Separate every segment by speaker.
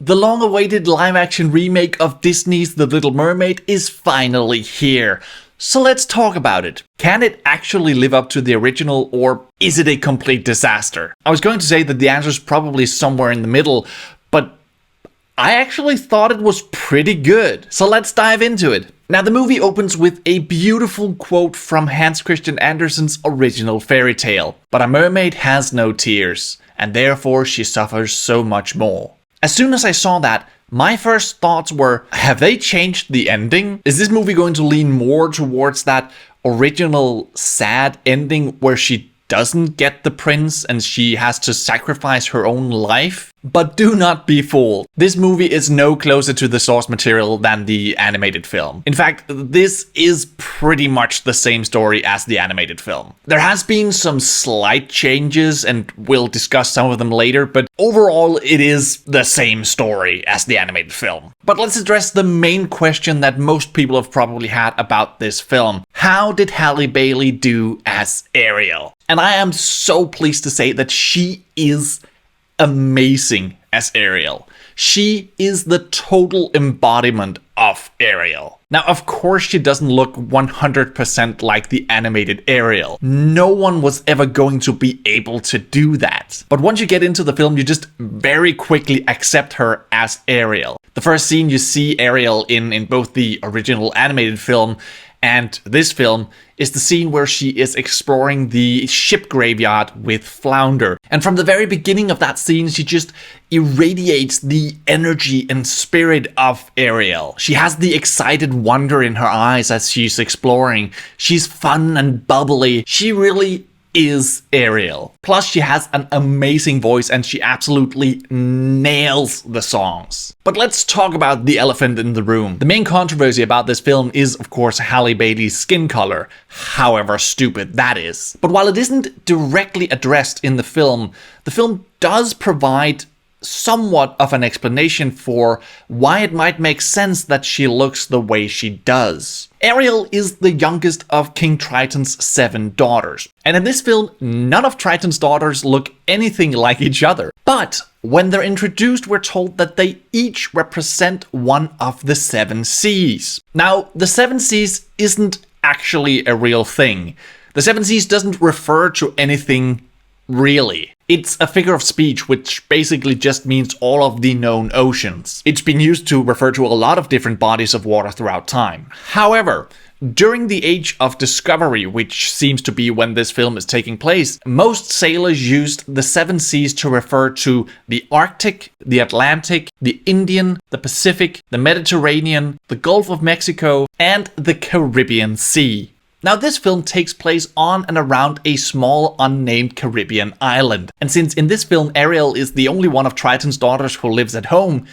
Speaker 1: The long-awaited live-action remake of Disney's The Little Mermaid is finally here. So let's talk about it. Can it actually live up to the original, or is it a complete disaster? I was going to say that the answer is probably somewhere in the middle, but I actually thought it was pretty good. So let's dive into it. Now, the movie opens with a beautiful quote from Hans Christian Andersen's original fairy tale. But a mermaid has no tears, and therefore she suffers so much more. As soon as I saw that, my first thoughts were, have they changed the ending? Is this movie going to lean more towards that original sad ending where she doesn't get the prince and she has to sacrifice her own life? But do not be fooled. This movie is no closer to the source material than the animated film. In fact, this is pretty much the same story as the animated film. There has been some slight changes, and we'll discuss some of them later, but overall it is the same story as the animated film. But let's address the main question that most people have probably had about this film. How did Halle Bailey do as Ariel? And I am so pleased to say that she is amazing as Ariel. She is the total embodiment of Ariel. Now, of course, she doesn't look 100% like the animated Ariel. No one was ever going to be able to do that. But once you get into the film, you just very quickly accept her as Ariel. The first scene you see Ariel in both the original animated film and this film is the scene where she is exploring the ship graveyard with Flounder. And from the very beginning of that scene, she just irradiates the energy and spirit of Ariel. She has the excited wonder in her eyes as she's exploring. She's fun and bubbly. She really is Ariel. Plus, she has an amazing voice and she absolutely nails the songs. But let's talk about the elephant in the room. The main controversy about this film is, of course, Halle Bailey's skin color, however stupid that is. But while it isn't directly addressed in the film does provide somewhat of an explanation for why it might make sense that she looks the way she does. Ariel is the youngest of King Triton's 7 daughters. And in this film, none of Triton's daughters look anything like each other. But when they're introduced, we're told that they each represent one of the 7 seas. Now, the 7 seas isn't actually a real thing. The 7 seas doesn't refer to anything really. It's a figure of speech, which basically just means all of the known oceans. It's been used to refer to a lot of different bodies of water throughout time. However, during the Age of Discovery, which seems to be when this film is taking place, most sailors used the 7 seas to refer to the Arctic, the Atlantic, the Indian, the Pacific, the Mediterranean, the Gulf of Mexico, and the Caribbean Sea. Now, this film takes place on and around a small unnamed Caribbean island. And since in this film Ariel is the only one of Triton's daughters who lives at home,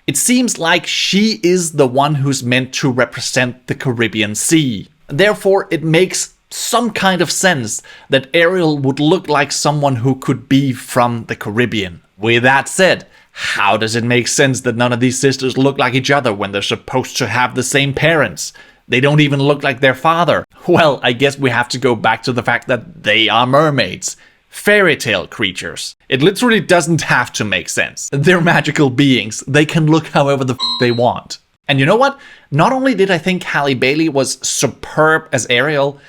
Speaker 1: it seems like she is the one who's meant to represent the Caribbean Sea. Therefore, it makes some kind of sense that Ariel would look like someone who could be from the Caribbean. With that said, how does it make sense that none of these sisters look like each other when they're supposed to have the same parents? They don't even look like their father. Well, I guess we have to go back to the fact that they are mermaids. Fairy tale creatures. It literally doesn't have to make sense. They're magical beings. They can look however the they want. And you know what? Not only did I think Halle Bailey was superb as Ariel,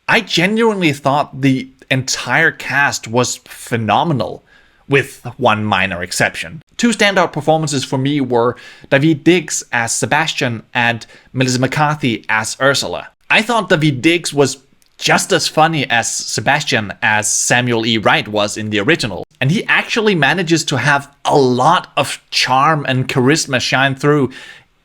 Speaker 1: I genuinely thought the entire cast was phenomenal, with one minor exception. 2 standout performances for me were Daveed Diggs as Sebastian and Melissa McCarthy as Ursula. I thought Daveed Diggs was just as funny as Sebastian as Samuel E. Wright was in the original. And he actually manages to have a lot of charm and charisma shine through,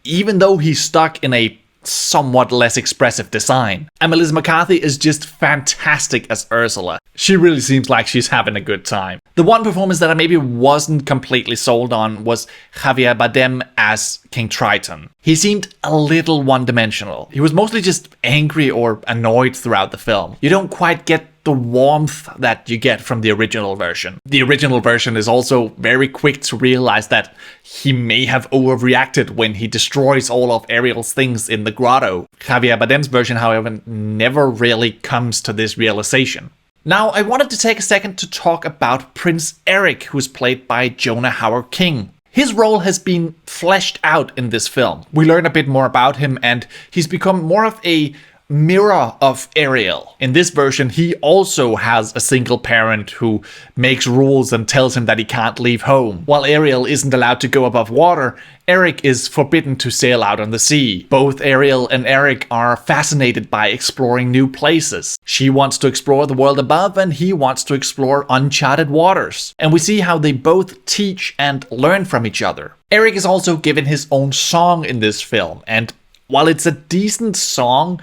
Speaker 1: even though he's stuck in a somewhat less expressive design. And Melissa McCarthy is just fantastic as Ursula. She really seems like she's having a good time. The one performance that I maybe wasn't completely sold on was Javier Bardem as King Triton. He seemed a little one-dimensional. He was mostly just angry or annoyed throughout the film. You don't quite get the warmth that you get from the original version. The original version is also very quick to realize that he may have overreacted when he destroys all of Ariel's things in the grotto. Javier Bardem's version, however, never really comes to this realization. Now, I wanted to take a second to talk about Prince Eric, who's played by Jonah Hauer-King. His role has been fleshed out in this film. We learn a bit more about him, and he's become more of a mirror of Ariel. In this version, he also has a single parent who makes rules and tells him that he can't leave home. While Ariel isn't allowed to go above water, Eric is forbidden to sail out on the sea. Both Ariel and Eric are fascinated by exploring new places. She wants to explore the world above, and he wants to explore uncharted waters. And we see how they both teach and learn from each other. Eric is also given his own song in this film, and while it's a decent song,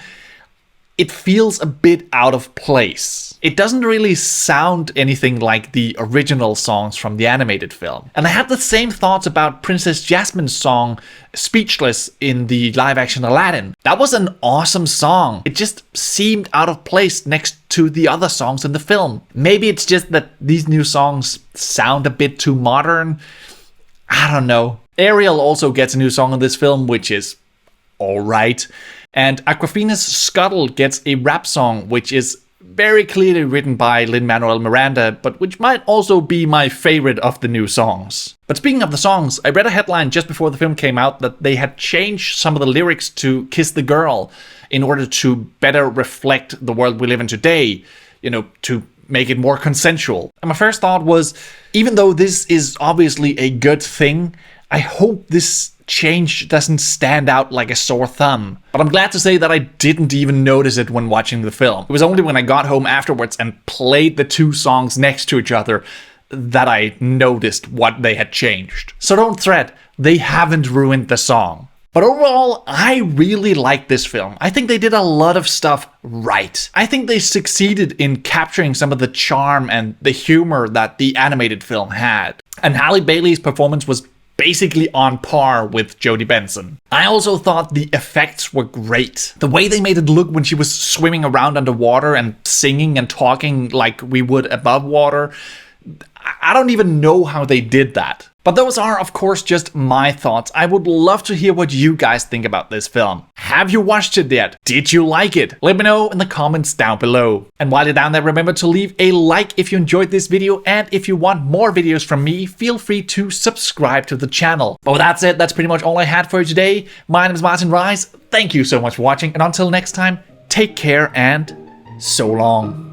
Speaker 1: it feels a bit out of place. It doesn't really sound anything like the original songs from the animated film. And I had the same thoughts about Princess Jasmine's song Speechless in the live-action Aladdin. That was an awesome song. It just seemed out of place next to the other songs in the film. Maybe it's just that these new songs sound a bit too modern. I don't know. Ariel also gets a new song in this film, which is alright. And Awkwafina's Scuttle gets a rap song, which is very clearly written by Lin-Manuel Miranda, but which might also be my favorite of the new songs. But speaking of the songs, I read a headline just before the film came out that they had changed some of the lyrics to Kiss the Girl in order to better reflect the world we live in today, to make it more consensual. And my first thought was, even though this is obviously a good thing, I hope this change doesn't stand out like a sore thumb. But I'm glad to say that I didn't even notice it when watching the film. It was only when I got home afterwards and played the two songs next to each other that I noticed what they had changed. So don't fret, they haven't ruined the song. But overall, I really like this film. I think they did a lot of stuff right. I think they succeeded in capturing some of the charm and the humor that the animated film had. And Halle Bailey's performance was basically on par with Jodie Benson. I also thought the effects were great. The way they made it look when she was swimming around underwater and singing and talking like we would above water, I don't even know how they did that. But those are, of course, just my thoughts. I would love to hear what you guys think about this film. Have you watched it yet? Did you like it? Let me know in the comments down below. And while you're down there, remember to leave a like if you enjoyed this video, and if you want more videos from me, feel free to subscribe to the channel. But that's it. That's pretty much all I had for you today. My name is Martin Riise. Thank you so much for watching, and until next time, take care and so long.